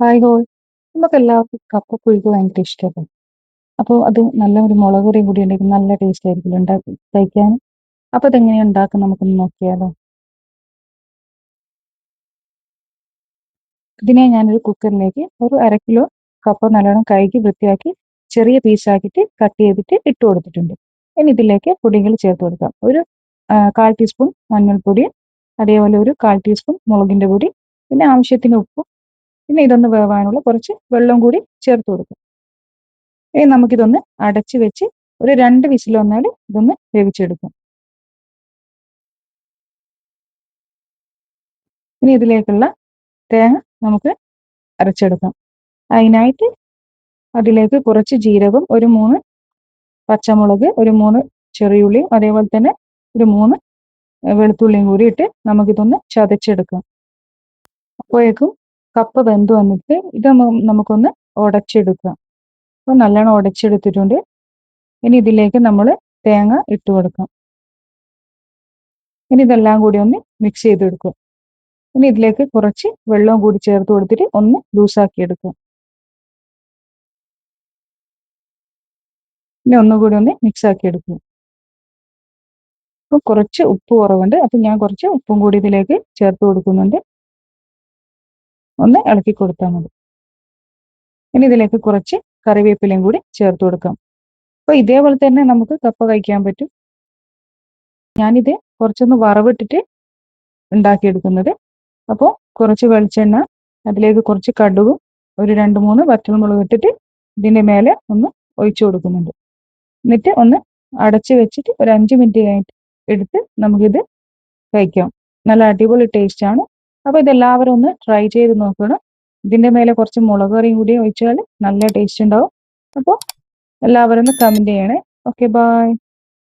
Hi whole. നമുക്കെല്ലാവർക്കും കപ്പ പുഴുക്ക് ഭയങ്കര ഇഷ്ടമല്ലേ? അപ്പോൾ അത് നല്ല ഒരു മുളക് കറിയും കൂടി ഉണ്ടെങ്കിൽ നല്ല ടേസ്റ്റ് ആയിരിക്കുമല്ലോ ഉണ്ടാക്കി കഴിക്കാൻ. അപ്പോൾ അതെങ്ങനെയാണ് ഉണ്ടാക്കുന്നത് നമുക്കൊന്ന് നോക്കിയാലോ? ഇതിനെ ഞാനൊരു കുക്കറിലേക്ക് ഒരു 1/2 കിലോ കപ്പ നല്ലോണം കഴുകി വൃത്തിയാക്കി ചെറിയ പീസാക്കിയിട്ട് കട്ട് ചെയ്തിട്ട് ഇട്ട് കൊടുത്തിട്ടുണ്ട്. ഇനി ഇതിലേക്ക് പൊടികൾ ചേർത്ത് കൊടുക്കാം. ഒരു 1/4 ടീസ്പൂൺ മഞ്ഞൾപ്പൊടി, അതേപോലെ ഒരു 1/4 ടീസ്പൂൺ മുളകിൻ്റെ പൊടി, പിന്നെ ആവശ്യത്തിന് ഉപ്പും, പിന്നെ ഇതൊന്ന് വേവാനുള്ള കുറച്ച് വെള്ളം കൂടി ചേർത്ത് കൊടുക്കും. ഇനി നമുക്കിതൊന്ന് അടച്ച് വെച്ച് ഒരു 2 വിസിൽ വന്നാൽ ഇതൊന്ന് വേവിച്ചെടുക്കും. ഇനി ഇതിലേക്കുള്ള തേങ്ങ നമുക്ക് അരച്ചെടുക്കാം. അതിനായിട്ട് അതിലേക്ക് കുറച്ച് ജീരകം, ഒരു 3 പച്ചമുളക്, ഒരു 3 ചെറിയുള്ളിയും, അതേപോലെ തന്നെ ഒരു 3 വെളുത്തുള്ളിയും കൂടി ഇട്ട് നമുക്കിതൊന്ന് ചതച്ചെടുക്കാം. അപ്പോഴേക്കും കപ്പ വെന്ത് വന്നിട്ട് ഇത് നമുക്കൊന്ന് ഉടച്ചെടുക്കാം. അപ്പോൾ നല്ലോണം ഉടച്ചെടുത്തിട്ടുണ്ട്. ഇനി ഇതിലേക്ക് നമ്മൾ തേങ്ങ ഇട്ട് കൊടുക്കാം. ഇനി ഇതെല്ലാം കൂടി ഒന്ന് മിക്സ് ചെയ്തെടുക്കും. ഇനി ഇതിലേക്ക് കുറച്ച് വെള്ളവും കൂടി ചേർത്ത് കൊടുത്തിട്ട് ഒന്ന് ലൂസാക്കി എടുക്കുക. ഇനി ഒന്നുകൂടി ഒന്ന് മിക്സ് ആക്കി എടുക്കുക. അപ്പോൾ കുറച്ച് ഉപ്പ് കുറവുണ്ട്, അപ്പം ഞാൻ കുറച്ച് ഉപ്പും കൂടി ഇതിലേക്ക് ചേർത്ത് കൊടുക്കുന്നുണ്ട്. ഒന്ന് ഇളക്കി കൊടുത്താൽ മതി. ഇനി ഇതിലേക്ക് കുറച്ച് കറിവേപ്പിലയും കൂടി ചേർത്ത് കൊടുക്കാം. അപ്പോൾ ഇതേപോലെ തന്നെ നമുക്ക് കപ്പ കഴിക്കാൻ പറ്റും. ഞാനിത് കുറച്ചൊന്ന് വറവിട്ടിട്ട് ഉണ്ടാക്കിയെടുക്കുന്നത്. അപ്പോൾ കുറച്ച് വെളിച്ചെണ്ണ, അതിലേക്ക് കുറച്ച് കടുകും, ഒരു 2-3 വറ്റൽമുളക് ഇട്ടിട്ട് ഇതിൻ്റെ മേലെ ഒന്ന് ഒഴിച്ചു കൊടുക്കുന്നുണ്ട്. എന്നിട്ട് ഒന്ന് അടച്ച് വെച്ചിട്ട് ഒരു 5 മിനിറ്റ് കഴിഞ്ഞിട്ട് എടുത്ത് നമുക്കിത് കഴിക്കാം. നല്ല അടിപൊളി ടേസ്റ്റ് ആണ്. അപ്പോൾ ഇതെല്ലാവരും ഒന്ന് ട്രൈ ചെയ്ത് നോക്കണം. ഇതിൻ്റെ മേലെ കുറച്ച് മുളക് കറിയും കൂടി ഒഴിച്ചാൽ നല്ല ടേസ്റ്റ് ഉണ്ടാവും. അപ്പോൾ എല്ലാവരും ഒന്ന് കമൻറ്റ് ചെയ്യണേ. Okay, by.